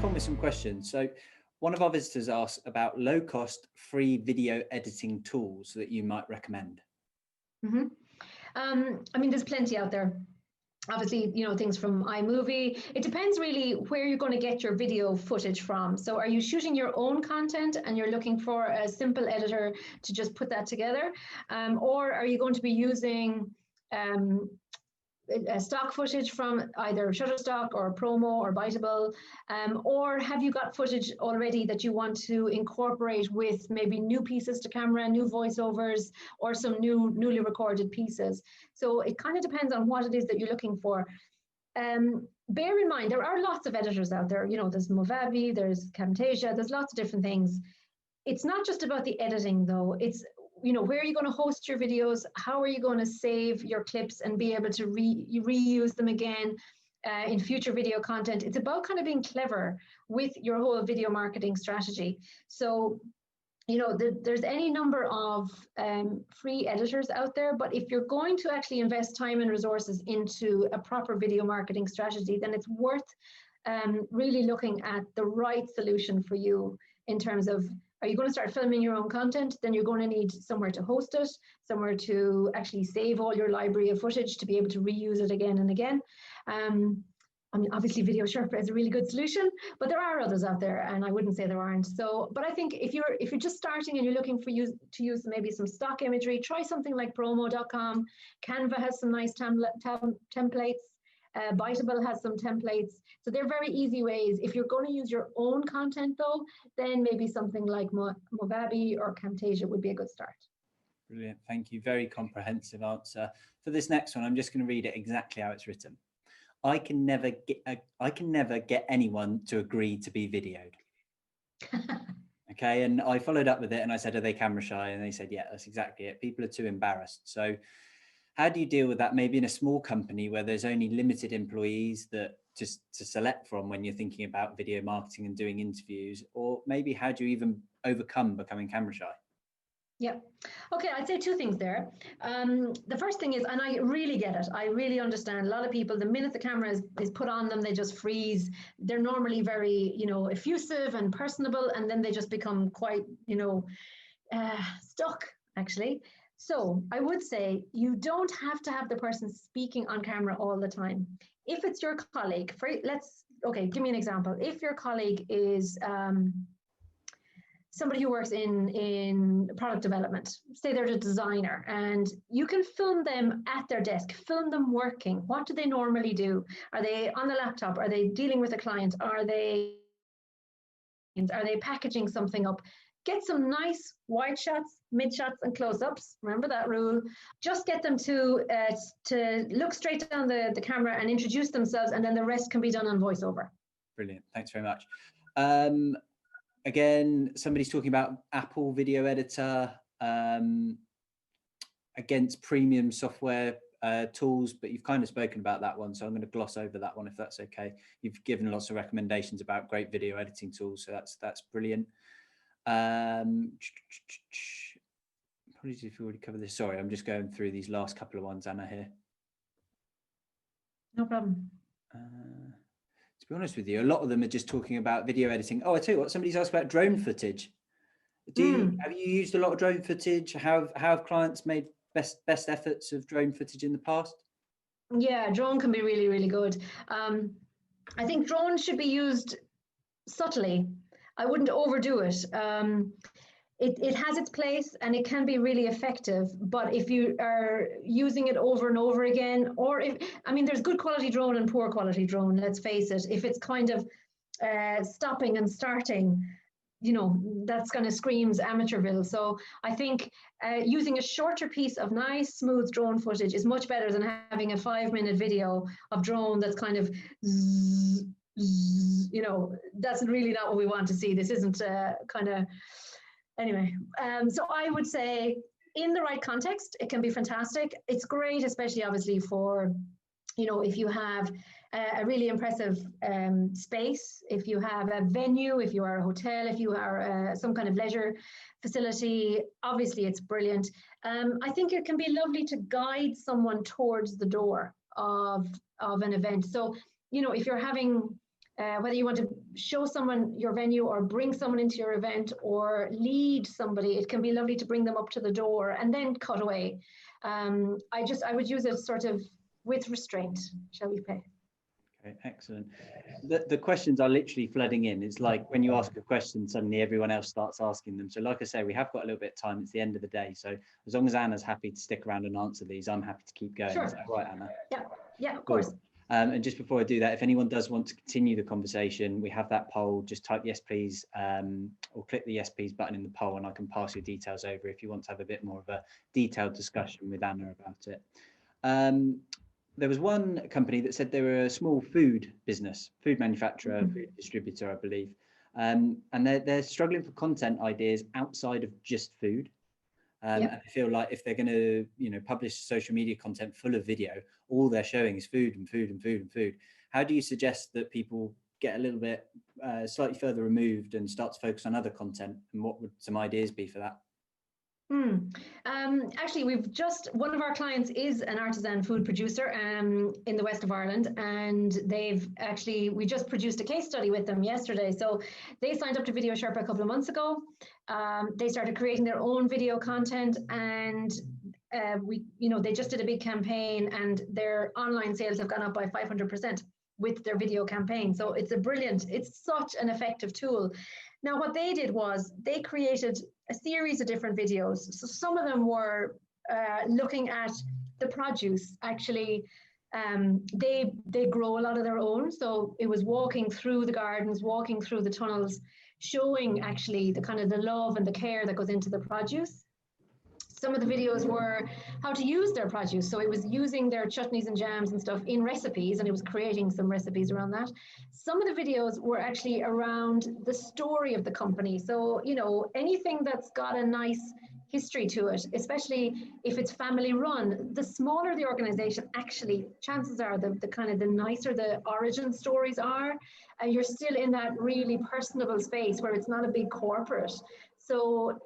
crack on with some questions. So one of our visitors asked about low-cost free video editing tools that you might recommend. Mm-hmm. I mean, there's plenty out there. Obviously, you know, things from iMovie. It depends really where you're going to get your video footage from. So are you shooting your own content and you're looking for a simple editor to just put that together? Or are you going to be using stock footage from either Shutterstock or Promo or Biteable, or have you got footage already that you want to incorporate with maybe new pieces to camera, new voiceovers, or some newly recorded pieces? So it kind of depends on what it is that you're looking for. Bear in mind, there are lots of editors out there. You know, there's Movavi, there's Camtasia, there's lots of different things. It's not just about the editing though. It's, you know, where are you going to host your videos? How are you going to save your clips and be able to reuse them again in future video content? It's about kind of being clever with your whole video marketing strategy. So, you know, there's any number of free editors out there, but if you're going to actually invest time and resources into a proper video marketing strategy, then it's worth really looking at the right solution for you in terms of, are you going to start filming your own content? Then you're going to need somewhere to host it, somewhere to actually save all your library of footage to be able to reuse it again and again. I mean, obviously Video Sherpa is a really good solution, but there are others out there, and I wouldn't say there aren't. So, but I think if you're just starting and you're looking to use maybe some stock imagery, try something like promo.com. Canva has some nice templates. Biteable has some templates. So they're very easy ways. If you're going to use your own content though, then maybe something like Movavi or Camtasia would be a good start. Brilliant, thank you. Very comprehensive answer. For this next one, I'm just going to read it exactly how it's written. I can never get anyone to agree to be videoed. Okay, and I followed up with it and I said, are they camera shy? And they said, yeah, that's exactly it. People are too embarrassed. So how do you deal with that? Maybe in a small company where there's only limited employees that just to select from when you're thinking about video marketing and doing interviews, or maybe how do you even overcome becoming camera shy? Yeah. Okay, I'd say two things there. The first thing is, and I really get it, I really understand, a lot of people, the minute the camera is put on them, they just freeze. They're normally very, you know, effusive and personable, and then they just become quite, you know, stuck, actually. So I would say you don't have to have the person speaking on camera all the time. If it's your colleague, give me an example. If your colleague is somebody who works in product development, say they're a designer, and you can film them at their desk, film them working. What do they normally do? Are they on the laptop? Are they dealing with a client? Are they packaging something up? Get some nice wide shots, mid shots, and close-ups. Remember that rule. Just get them to look straight down the camera and introduce themselves, and then the rest can be done on voiceover. Brilliant. Thanks very much. Again, somebody's talking about Apple Video Editor against premium software tools, but you've kind of spoken about that one, so I'm going to gloss over that one if that's okay. You've given lots of recommendations about great video editing tools, so that's brilliant. Apologies if you already covered this. Sorry, I'm just going through these last couple of ones, Anna, here. No problem. To be honest with you, a lot of them are just talking about video editing. Oh, I tell you what, somebody's asked about drone footage. Have you used a lot of drone footage? How have clients made best efforts of drone footage in the past? Yeah, drone can be really, really good. I think drones should be used subtly. I wouldn't overdo it. It has its place and it can be really effective, but if you are using it over and over again, or there's good quality drone and poor quality drone, let's face it. If it's kind of stopping and starting, you know, that's kind of screams amateurville. So I think using a shorter piece of nice, smooth drone footage is much better than having a 5-minute video of drone that's kind of zzz, zzz, you know, that's really not what we want to see. This isn't kind of, anyway. So I would say in the right context, it can be fantastic. It's great, especially obviously for, you know, if you have a really impressive space, if you have a venue, if you are a hotel, if you are some kind of leisure facility, obviously it's brilliant. I think it can be lovely to guide someone towards the door of an event. So, you know, if you're having whether you want to show someone your venue or bring someone into your event or lead somebody, it can be lovely to bring them up to the door and then cut away. I would use it sort of with restraint, shall we say. Okay, excellent. The questions are literally flooding in. It's like when you ask a question, suddenly everyone else starts asking them. So like I say, we have got a little bit of time. It's the end of the day. So as long as Anna's happy to stick around and answer these, I'm happy to keep going. Sure. Is that right, Anna? Yeah, of course. Cool. And just before I do that, if anyone does want to continue the conversation, we have that poll. Just type yes, please, or click the yes, please button in the poll, and I can pass your details over if you want to have a bit more of a detailed discussion with Anna about it. There was one company that said they were a small food business, food manufacturer, food distributor, I believe. And they're struggling for content ideas outside of just food. And I feel like if they're going to, publish social media content full of video, all they're showing is food and food and food and food. How do you suggest that people get a little bit slightly further removed and start to focus on other content? And what would some ideas be for that? Actually, one of our clients is an artisan food producer in the west of Ireland, and we just produced a case study with them yesterday. So they signed up to Video Sherpa a couple of months ago. They started creating their own video content, and they just did a big campaign, and their online sales have gone up by 500% with their video campaign. So it's such an effective tool. Now, what they did was they created a series of different videos. So some of them were looking at the produce. Actually, they grow a lot of their own. So it was walking through the gardens, walking through the tunnels, showing actually the kind of the love and the care that goes into the produce. Some of the videos were how to use their produce. So it was using their chutneys and jams and stuff in recipes, and it was creating some recipes around that. Some of the videos were actually around the story of the company. So, anything that's got a nice history to it, especially if it's family run, the smaller the organization, actually, chances are the kind of the nicer the origin stories are. And you're still in that really personable space where it's not a big corporate. So,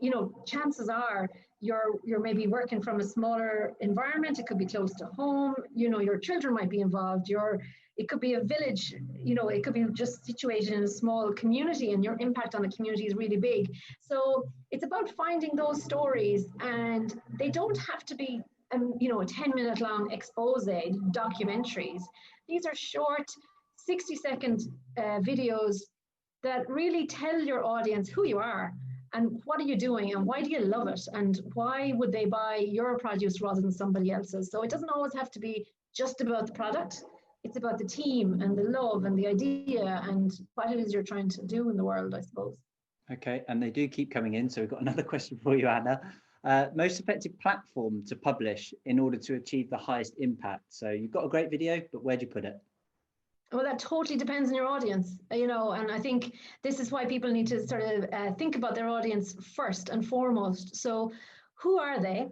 chances are you're maybe working from a smaller environment. It could be close to home. Your children might be involved. It could be a village. It could be just situated in a small community, and your impact on the community is really big. So it's about finding those stories, and they don't have to be, a 10-minute long expose documentaries. These are short, 60-second videos that really tell your audience who you are. And what are you doing, and why do you love it, and why would they buy your produce rather than somebody else's? So it doesn't always have to be just about the product. It's about the team and the love and the idea and what it is you're trying to do in the world, I suppose. Okay, and they do keep coming in. So we've got another question for you, Anna. Most effective platform to publish in order to achieve the highest impact. So you've got a great video, but where do you put it? Well, that totally depends on your audience, and I think this is why people need to sort of think about their audience first and foremost. So who are they?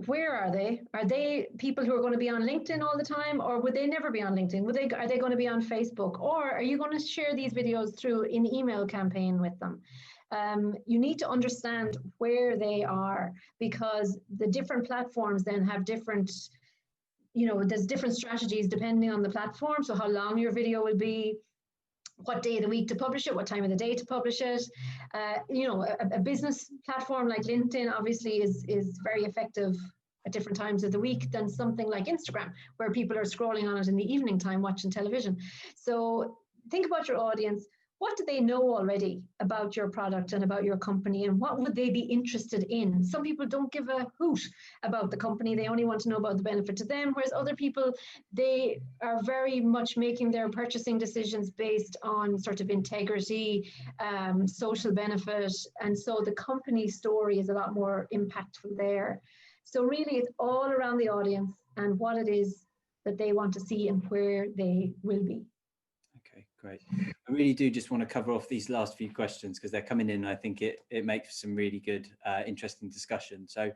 Where are they? Are they people who are going to be on LinkedIn all the time, or would they never be on LinkedIn? Are they going to be on Facebook, or are you going to share these videos through an email campaign with them? You need to understand where they are, because the different platforms then have different, there's different strategies depending on the platform. So how long your video will be, what day of the week to publish it, what time of the day to publish it. A business platform like LinkedIn obviously is very effective at different times of the week than something like Instagram, where people are scrolling on it in the evening time watching television. So think about your audience. What do they know already about your product and about your company, and what would they be interested in? Some people don't give a hoot about the company. They only want to know about the benefit to them, whereas other people, they are very much making their purchasing decisions based on sort of integrity, social benefit. And so the company story is a lot more impactful there. So really it's all around the audience and what it is that they want to see and where they will be. Okay, great. I really do just want to cover off these last few questions because they're coming in. And I think it makes some really good, interesting discussion. So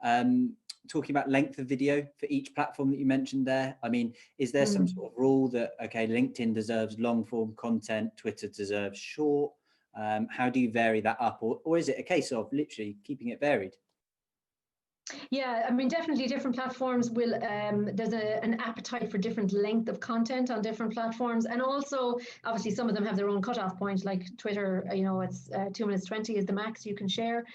talking about length of video for each platform that you mentioned there, I mean, is there some sort of rule that, okay, LinkedIn deserves long form content, Twitter deserves short? How do you vary that up? Or is it a case of literally keeping it varied? Yeah, I mean, definitely different platforms will, there's an appetite for different length of content on different platforms. And also, obviously, some of them have their own cutoff point, like Twitter, it's 2 minutes 20 is the max you can share.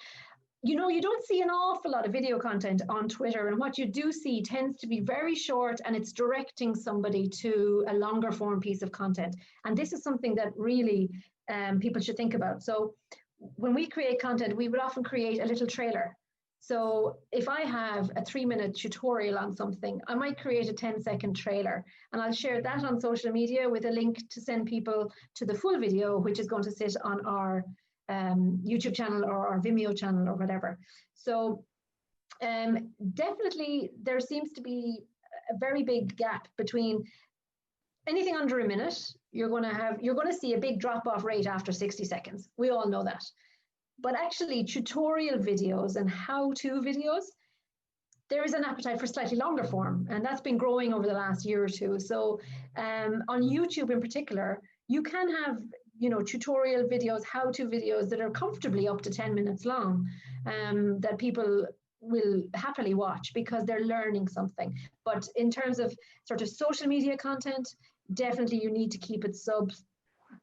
You don't see an awful lot of video content on Twitter, and what you do see tends to be very short, and it's directing somebody to a longer form piece of content. And this is something that really people should think about. So when we create content, we would often create a little trailer. So if I have a 3-minute tutorial on something, I might create a 10-second trailer, and I'll share that on social media with a link to send people to the full video, which is going to sit on our YouTube channel or our Vimeo channel or whatever. So definitely there seems to be a very big gap between anything under a minute. You're going to see a big drop off rate after 60 seconds. We all know that. But actually tutorial videos and how-to videos, there is an appetite for slightly longer form, and that's been growing over the last year or two. So on YouTube in particular, you can have tutorial videos, how-to videos that are comfortably up to 10 minutes long, that people will happily watch because they're learning something. But in terms of sort of social media content, definitely you need to keep it sub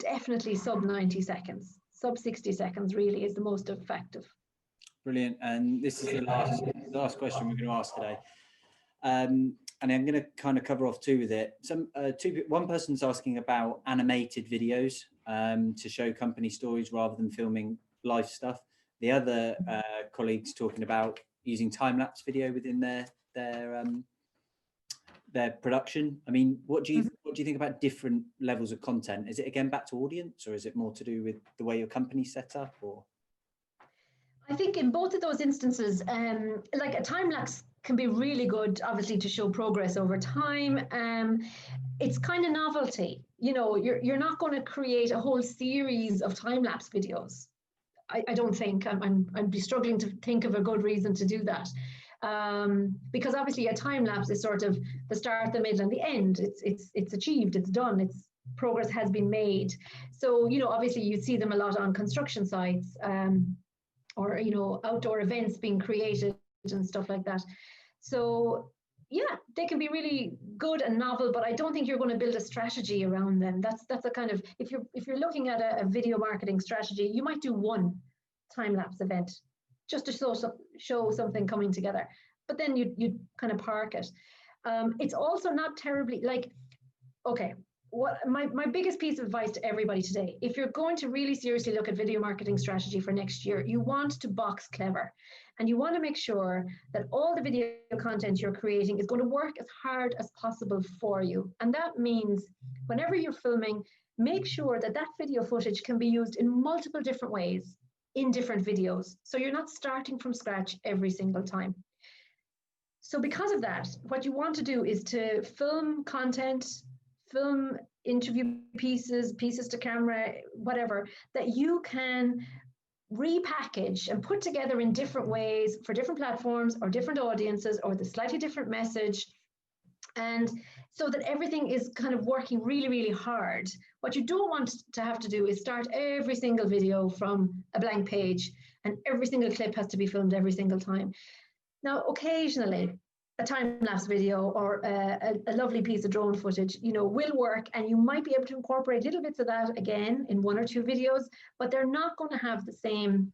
90 seconds. Sub 60 seconds really is the most effective. Brilliant. And this is the last question we're going to ask today. And I'm going to kind of cover off two with it. One person's asking about animated videos to show company stories rather than filming live stuff. The other colleagues talking about using time-lapse video within their production. I mean, what do you think about different levels of content? Is it again back to audience, or is it more to do with the way your company's set up? Or I think in both of those instances, like a time lapse can be really good, obviously, to show progress over time. It's kind of novelty. You're not going to create a whole series of time lapse videos. I don't think. I'd be struggling to think of a good reason to do that. Because obviously a time lapse is sort of the start, the middle, and the end. It's achieved, it's done, progress has been made. So obviously you see them a lot on construction sites, or outdoor events being created and stuff like that. So yeah, they can be really good and novel, but I don't think you're going to build a strategy around them. That's a kind of, if you're looking at a video marketing strategy, you might do one time lapse event just to show something coming together, but then you kind of park it. It's also not terribly okay. What my biggest piece of advice to everybody today, if you're going to really seriously look at video marketing strategy for next year, you want to box clever, and you want to make sure that all the video content you're creating is going to work as hard as possible for you. And that means whenever you're filming, make sure that video footage can be used in multiple different ways in different videos. So you're not starting from scratch every single time. So because of that, what you want to do is to film content, film interview pieces to camera, whatever, that you can repackage and put together in different ways for different platforms or different audiences or the slightly different message. And so that everything is kind of working really, really hard. What you don't want to have to do is start every single video from a blank page, and every single clip has to be filmed every single time. Now, occasionally, a time-lapse video or a lovely piece of drone footage, will work, and you might be able to incorporate little bits of that again in 1 or 2 videos, but they're not going to have the same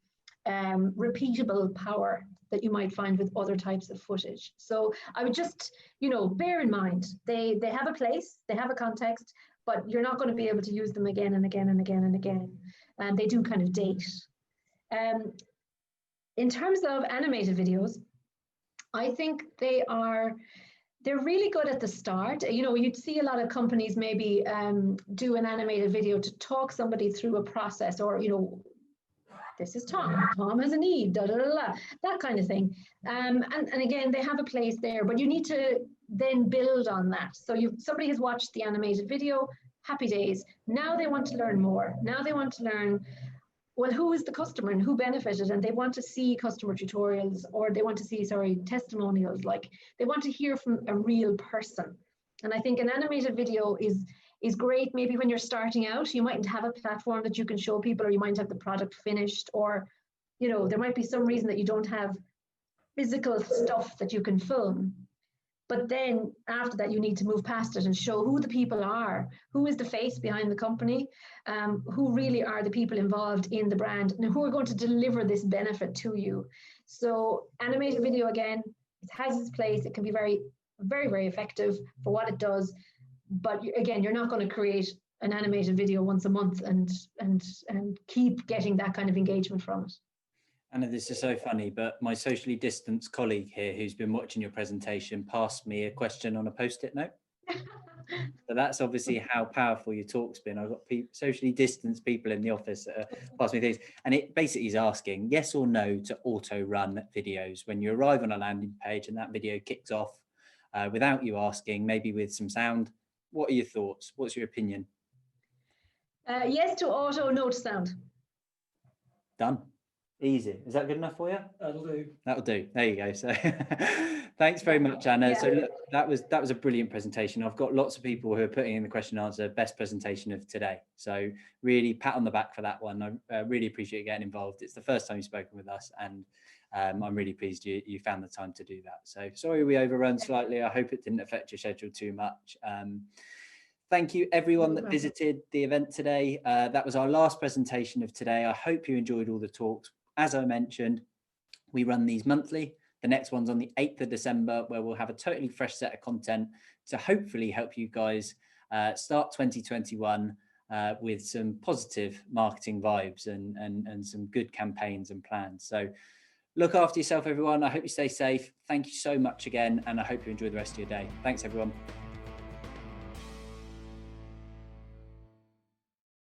repeatable power that you might find with other types of footage. So I would just, bear in mind, they have a place, they have a context, but you're not going to be able to use them again and again and again and again. And they do kind of date. In terms of animated videos, I think they're really good at the start. You'd see a lot of companies maybe do an animated video to talk somebody through a process, or, this is Tom. Tom has a need, that kind of thing. And again, they have a place there, but you need to then build on that. So somebody has watched the animated video, happy days. Now they want to learn more. Now they want to learn, well, who is the customer and who benefited? And they want to see customer tutorials, or they want to see, testimonials. Like, they want to hear from a real person. And I think an animated video is great. Maybe when you're starting out, you mightn't have a platform that you can show people, or you might have the product finished, or, there might be some reason that you don't have physical stuff that you can film. But then after that, you need to move past it and show who the people are, who is the face behind the company, who really are the people involved in the brand, and who are going to deliver this benefit to you. So animated video, again, it has its place. It can be very, very, very effective for what it does. But again, you're not going to create an animated video once a month and keep getting that kind of engagement from it. Anna, this is so funny, but my socially distanced colleague here who's been watching your presentation passed me a question on a post-it note. So that's obviously how powerful your talk's been. I've got socially distanced people in the office that pass me things, and it basically is asking yes or no to auto-run videos. When you arrive on a landing page and that video kicks off without you asking, maybe with some sound, what are your thoughts? What's your opinion? Yes to auto, no to sound. Done. Easy. Is that good enough for you? That'll do. That'll do. There you go. So thanks very much, Anna. Yeah. So look, that was a brilliant presentation. I've got lots of people who are putting in the question and answer best presentation of today. So really pat on the back for that one. I really appreciate you getting involved. It's the first time you've spoken with us, and I'm really pleased you found the time to do that. So sorry we overrun slightly. I hope it didn't affect your schedule too much. Thank you everyone that visited the event today. That was our last presentation of today. I hope you enjoyed all the talks. As I mentioned, we run these monthly. The next one's on the 8th of December, where we'll have a totally fresh set of content to hopefully help you guys start 2021 with some positive marketing vibes and some good campaigns and plans. So look after yourself, everyone. I hope you stay safe. Thank you so much again, and I hope you enjoy the rest of your day. Thanks, everyone.